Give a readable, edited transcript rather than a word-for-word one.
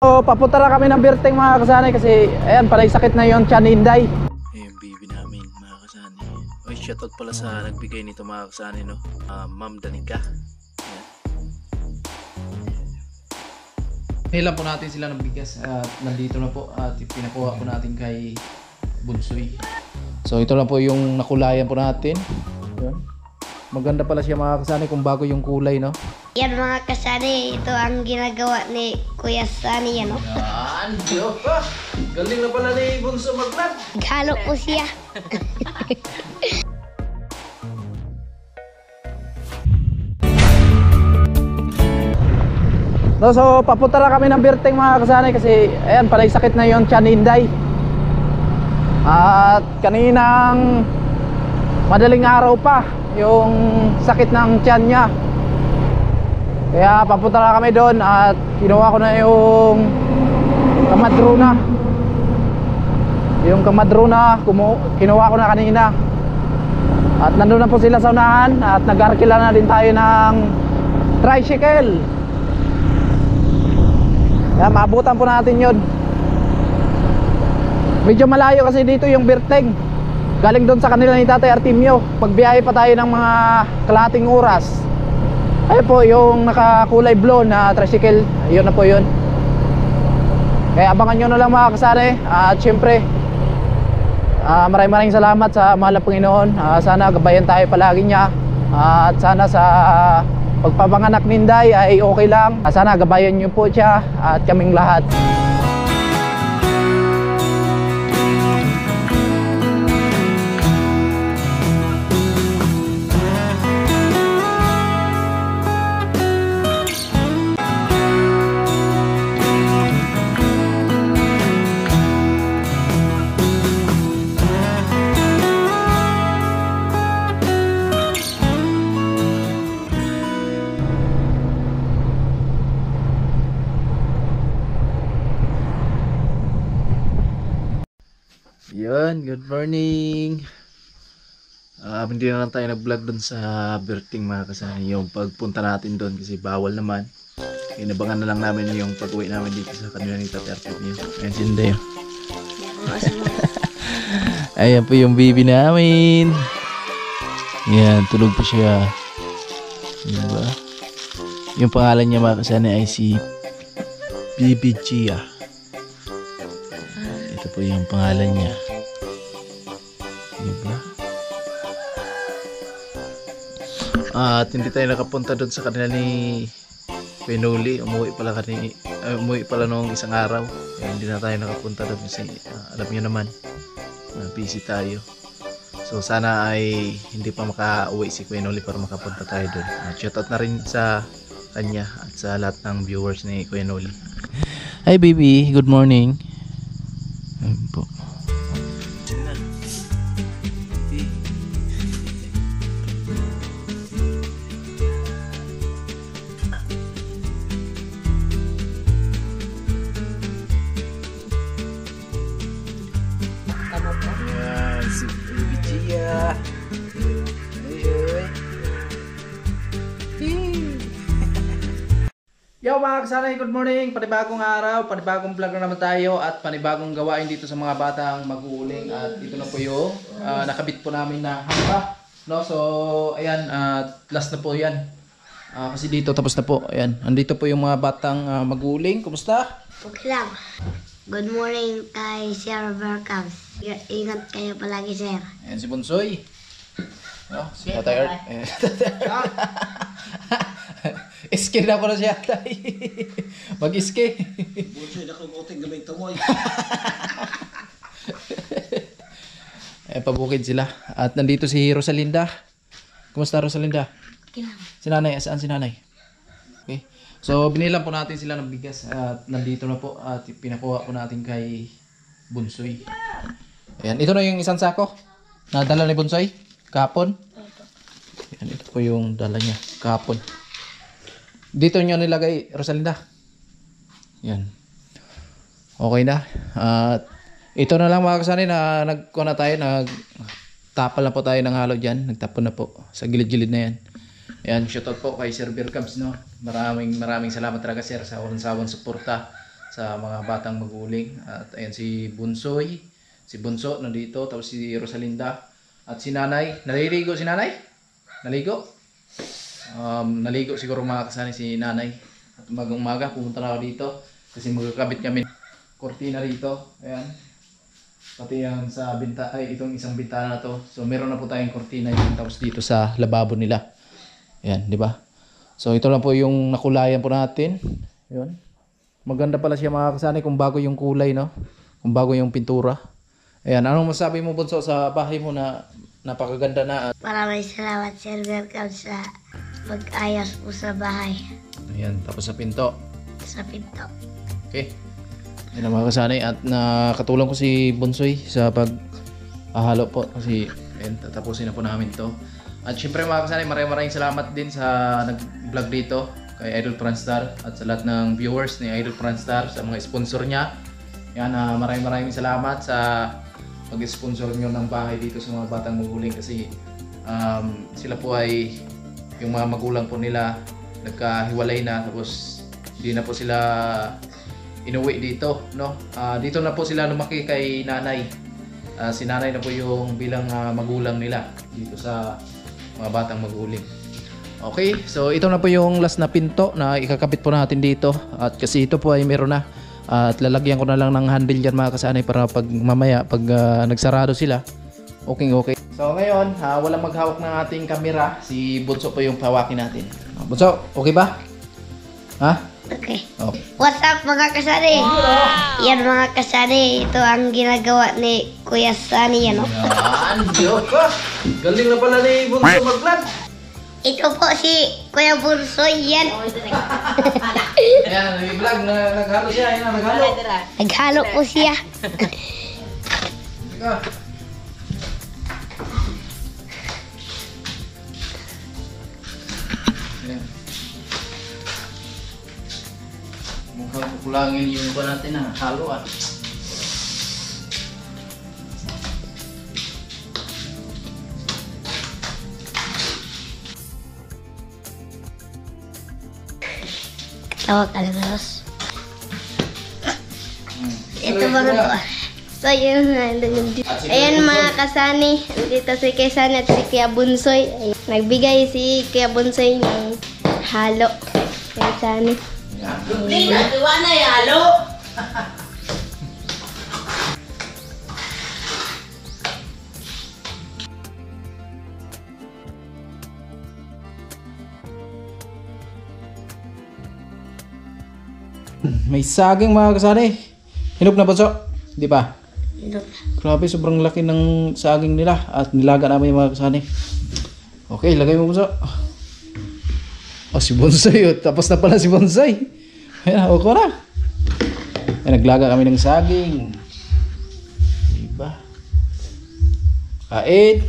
So, papunta na kami ng Birthing mga kasanay kasi ayan, palay sakit na yung tiyan ni Inday. Yung baby namin mga kasanay. Oy, shoutout pala sa nagbigay nito mga kasanay, no? Ma'am Danica. Hilang po natin sila ng bigas at nandito na po at pinakuha po natin kay Bunsoy. So ito lang po yung nakulayan po natin. Yun. Maganda pala siya mga kasanay kung bago yung kulay, no? Yan mga kasani, ito ang ginagawa ni Kuya Sunny, ano? Yan, yo. Galing na pala ni Bunso mag-vlog. Halo po siya. So papunta na kami ng Birthing mga kasanay kasi ayan, palay sakit na yung tiyan ni Inday. At kaninang madaling araw pa yung sakit ng tiyan niya. Kaya papunta na kami doon at kinuha ko na yung kamadrona. Yung kamadrona kinuha ko na kanina. At nandun na po sila sa unahan at nag-arkila na din tayo ng tricycle. Kaya maabutan po natin yun. Medyo malayo kasi dito yung Birthing. Galing doon sa kanila ni Tatay Artemio. Pagbiyahe pa tayo ng mga kalahating oras. Ayun po yung nakakulay blue na tricycle. Ayun na po yun. Kaya abangan nyo na lang mga kasanay. At syempre maraming salamat sa mahal na Panginoon. Sana gabayan tayo palagi niya. At sana sa pagpapanganak ni Inday ay okay lang. Sana gabayan nyo po siya at kaming lahat. Yun, good morning. Hindi na lang tayo nag-vlog doon sa Birthing mga kasanay. Yung pagpunta natin doon kasi bawal naman. Inabangan na lang namin yung pag-uwi namin dito sa kanila ni Tatay Artemio. Ayan si Inday. Ayan po yung baby namin. Yan, tulog po siya. Diba? Yung pangalan niya mga kasanay ay si Baby Gia. Ito po yung pangalan niya. Diba? At hindi tayo nakapunta doon sa kanila ni Pinuli. Umuwi pala noong isang araw. Kaya hindi na tayo nakapunta doon kasi alam niyo naman, busy tayo. So sana ay hindi pa makauwi si Pinuli para makapunta tayo doon. Shoutout na rin sa kanya at sa lahat ng viewers ni Pinuli. Hi baby, good morning. Ayun po. Ayan, si Baby Gia. Yo mga kasanay, good morning. Panibagong araw, panibagong vlog na naman tayo at panibagong gawain dito sa mga batang mag-uuling. At ito na po yung nakabit po namin na hampa, no? So ayan, last na po yan. Kasi dito tapos na po. Ayan, andito po yung mga batang mag-uuling. Kumusta? Okay lang. Good morning kay Sir Berkams. Ingat kayo palagi, sir. Ayan si Bunsoy. No? Si Tatay Art. Iske na ko na siya, tay. Mag-iske. Bunsoy na kukuting gamay tumoy. Pabukid sila. At nandito si Rosalinda. Kumusta Rosalinda? Okay lang. Si nanay, saan si nanay? Okay. So binilang po natin sila ng bigas at nandito na po at pinakuha po natin kay Bunsoy. Ayan, ito na yung isang sako. Nadala ni Bunsoy kahapon. Ayan, ito po yung dala niya kahapon. Dito nyo nilagay, Rosalinda. Yan. Okay na. At ito na lang mga kasanay na nagkuha na tayo. Nagtapal na po tayo ng halo dyan. Nagtapon na po sa gilid-gilid na yan. Ayan, shoutout po kay Sir Berkams, no? Maraming salamat talaga sir sa walang sawang suporta sa mga batang maguling. At ayan si Bunsoy, si Bunso nandito, tapos si Rosalinda at si Nanay. Naliligo si Nanay? Naligo? Naligo siguro mga kasani si Nanay. At umaga pumunta na ako dito kasi magkakabit kami kortina rito. Ayan. Pati yan sa itong isang bintana na to. So meron na po tayong kortina yun, tapos dito sa lababo nila. Ayan, di ba? So ito lang po yung nakulayan po natin. Yun. Maganda pala siya mga kasani kung bago yung kulay, no? Kung bago yung pintura. Ayan, anong masabi mo Bunso sa bahay mo na napakaganda na? Maraming salamat Sir Welcome sa mag-ayos po sa bahay. Ayan, tapos sa pinto. Sa pinto. Okay. Yan ang mga kasani at nakatulong ko si Bunsoy sa paghahalo po kasi ayan, tatapusin na po namin to. At syempre mga kasani, maraming salamat din sa nag-vlog dito kay Idol Franstar at sa lahat ng viewers ni Idol Franstar, sa mga sponsor niya. Yan, maraming salamat sa pag-sponsor nyo ng bahay dito sa mga batang maguling kasi sila po ay yung mga magulang po nila nagkahiwalay na, tapos hindi na po sila inuwi dito, no? Dito na po sila lumaki kay nanay. Si nanay na po yung bilang magulang nila dito sa mga batang maguling. Okay, so ito na po yung last na pinto na ikakabit po natin dito. At kasi ito po ay meron na. At lalagyan ko na lang ng handle dyan mga kasanay para pag mamaya, pag nagsarado sila, okay. So ngayon, walang maghawak ng ating camera. Si Bunso po yung pawakin natin. Bunso, okay ba? Ha? Okay. Oh. What's up mga kasari? Yan mga kasari, ito ang ginagawa ni Kuya Sunny, yan o. Yan, galing na pala ni Bunso mag-vlog. Ito po si Kuya Bunsoy, yan. Ayan, nag-vlog, naghalo siya, ayan, naghalo. Naghalo po siya. Teka. Ayan. Mukhang kukulangin yung iba natin na halo ah. Tawag ka lang, Ros. Ito mga po. So, yun. Ayan mga kasani. Dito si Kuya Sunny at si Kuya Bunsoy. Ayan. Nagbigay si Kuya Bunsoy ng halo. Kuya Sunny. Hindi na, diwa na yalo. May saging mga kasani. Hinog na Bunso? Di ba? Ito. Grabe, sobrang laki ng saging nila at nilaga namin yung mga kasani. Okay, lagay mo Bunso. Oh, si Bonsai. Oh. Tapos na pala si Bonsai. Ayan, okay na. Ayan, naglaga kami ng saging. Diba? Kain.